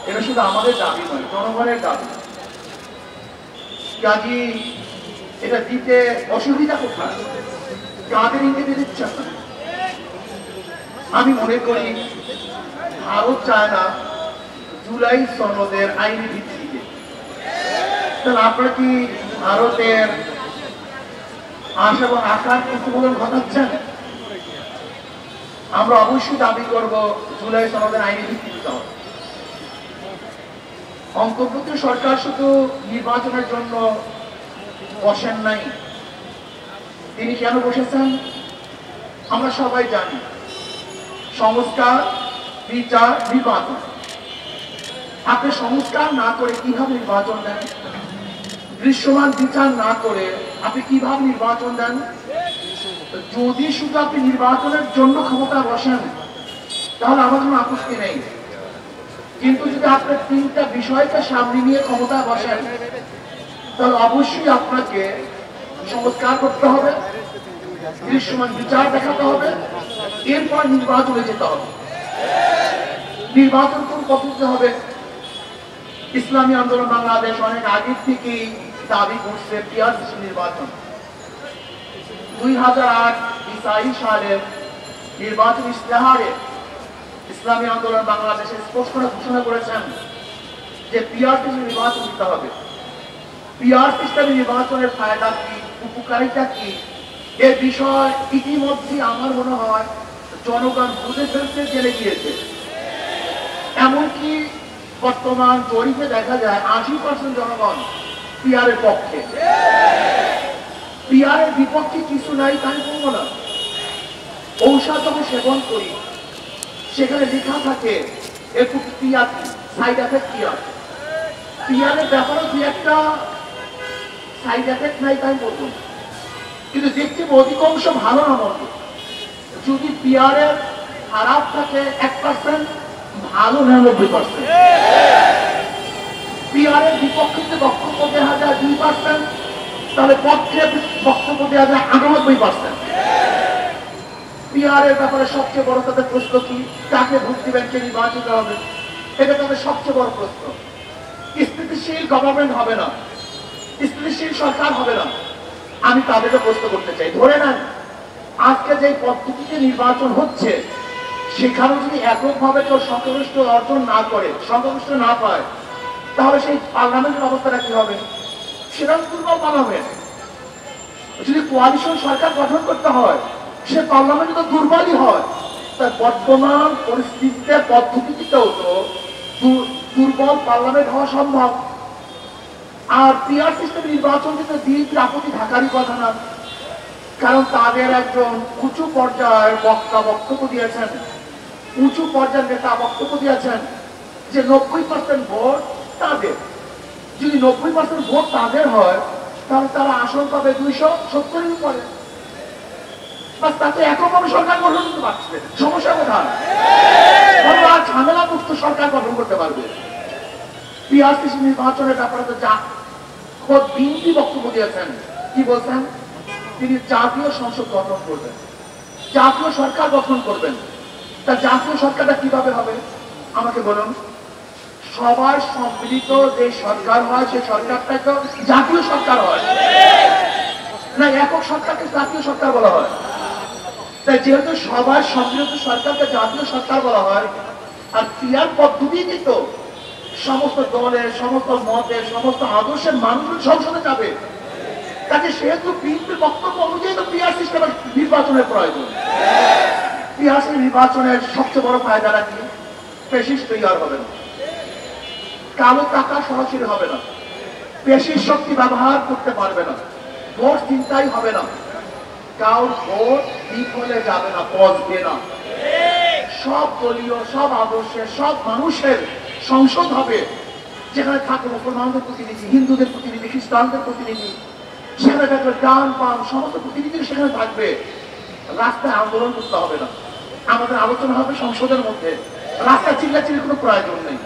এটা শুধু আমাদের দাবি নয়, জনগণের দাবি। কাজী এটা দিতে অসুবিধা কোথায়, কাদের ইঙ্গিতে দিচ্ছেন না? আমি মনে করি ভারত চায় না জুলাই সনদের আইনি ভিত্তিতে। তাহলে আপনারা কি ভারতের আশা এবং আকার প্রতিফলন ঘটাচ্ছেন? আমরা অবশ্যই দাবি করব জুলাই সনদের আইনি ভিত্তি দিতে হবে। অন্তর্বর্তী সরকার শুধু নির্বাচনের জন্য বসেন নাই। তিনি কেন বসেছেন আমরা সবাই জানি। সংস্কার, বিচার, নির্বাচন। আপনি সংস্কার না করে কিভাবে নির্বাচন দেন? দৃশ্যমান বিচার না করে আপনি কিভাবে নির্বাচন দেন? যদি শুধু আপনি নির্বাচনের জন্য ক্ষমতা বসেন তাহলে আমার কোনো আপত্তি নেই, কিন্তু যদি আপনি তিনটা বিষয়কে সামনে নিয়ে ক্ষমতা বসেন তাহলে অবশ্যই আপনাকে সংস্কার করতে হবে, দৃশ্যমান বিচার দেখাতে হবে, এরপর নির্বাচনে যেতে হবে। নির্বাচন কোন পদ্ধতিতে হবে? ইসলামী আন্দোলন বাংলাদেশ অনেক আগে থেকেই দাবি করছে পিআরসি নির্বাচন। 2008 সালের নির্বাচন ইশতেহারে ইসলামী আন্দোলন বাংলাদেশে স্পষ্ট ঘোষণা করেছেন যে পিআরসি নির্বাচন দিতে হবে। পিআর সিস্টেমে নির্বাচনের ফায়দা কি, উপকারিতা কি, এ বিষয় ইতিমধ্যে আমার মনে হয় জনগণ বুঝে ফেলতে জেনে গিয়েছে। এমনকি বর্তমান জরিপে দেখা যায় 80% জনগণ পিআর এর পক্ষে। পিআর এর বিপক্ষে কিছু নাই তাই বলবো না। ঔষধ যখন সেবন করি সেখানে লেখা থাকে এর প্রতিক্রিয়া কি, সাইড এফেক্ট কি আছে। পিআর এর ব্যাপারে দুই একটা সাইড এফেক্ট নাই তাই বলবো, কিন্তু দেখতে অধিকাংশ ভালো না মন্দ। যদি পিআর এর খারাপ থাকে 1%, ভালো 99%। পিআর এর বিপক্ষে বক্তব্য দেওয়া যায় 2%, তাহলে পক্ষে বক্তব্য দেওয়া যায় 98%। পিআর এর ব্যাপারে সবচেয়ে বড় তাদের প্রশ্ন কি, কাকে ভোট দিবেন, কে নির্বাচিত হবে, এটা তাদের সবচেয়ে বড় প্রশ্ন। স্থিতিশীল গভর্নমেন্ট হবে না, স্থিতিশীল সরকার হবে না। আমি তাদেরকে প্রশ্ন করতে চাই, ধরে নেন আজকে যে পদ্ধতিতে নির্বাচন হচ্ছে সেখানে যদি এককভাবে কেউ সংখ্যাগরিষ্ঠ অর্জন না করে, সংখ্যাগরিষ্ঠ না পায়, তাহলে সেই পার্লামেন্টের অবস্থাটা কি হবে? সেটা দুর্বল পার্লামেন্ট। যদি কোয়ালিশন সরকার গঠন করতে হয় সে পার্লামেন্ট তো দুর্বলই হয়। তাই বর্তমান পরিস্থিতিতে পদ্ধতিতেও তো দুর্বল পার্লামেন্ট হওয়া সম্ভব। আর পিআর সিস্টেম নির্বাচন কিন্তু বিএনপি আপত্তি থাকারই কথা না, কারণ তাদের একজন উঁচু পর্যায়ের বক্তা বক্তব্য দিয়েছেন, উঁচু পর্যায়ের নেতা বক্তব্য দিয়েছেন যে 90% ভোট তাদের। যদি 90% ভোট তাদের হয় তাহলে তারা আসন পাবে 270-এর উপরে। তাতে এককভাবে সরকার গঠন করতে পারছে, সমস্যা কোথায়? আর ঝামেলা মুক্ত সরকার গঠন করতে পারবে। পিআরসি নির্বাচনের ব্যাপারে তো যা বিএনপি বক্তব্য দিয়েছেন, কি বলছেন? তিনি জাতীয় সংসদ গঠন করবেন, জাতীয় সরকার গঠন করবেন। তা জাতীয় সরকারটা কিভাবে হবে আমাকে বলুন? সবার সম্মিলিত যে সরকার হয় সে সরকারটাই তো জাতীয় সরকার হয় না, একক সরকারকে জাতীয় সরকার বলা হয়। তাই যেহেতু সবার সম্মিলিত সরকারকে জাতীয় সরকার বলা হয়, আর পিআর পদ্ধতিতে তো সমস্ত দলের, সমস্ত মতের, সমস্ত আদর্শের মানুষের সংসদে যাবে। কাজে সেহেতু বিএনপির বক্তব্য অনুযায়ী তো পিআর সিস্টেমের নির্বাচনের প্রয়োজন। পিআরসি নির্বাচনের সবচেয়ে বড় ফায়দাটা কি? পেশিস তৈরি হবে না, কালো টাকা সরাসরি হবে না, পেশির শক্তি ব্যবহার করতে পারবে না, ভোট চিন্তাই হবে না, কারোর ভোট বিফলে যাবে না, বসবে না। সব দলীয়, সব আদর্শের, সব মানুষের সংসদ হবে, যেখানে থাকবে মুসলমানদের প্রতিনিধি, হিন্দুদের প্রতিনিধি, খ্রিস্টানদের প্রতিনিধি, সেখানে থাকবে ডান বাম সমস্ত প্রতিনিধি সেখানে থাকবে। রাস্তায় আন্দোলন করতে হবে না, আমাদের আলোচনা হবে সংসদের মধ্যে, রাস্তায় চিল্লাচিল্লির কোনো প্রয়োজন নেই।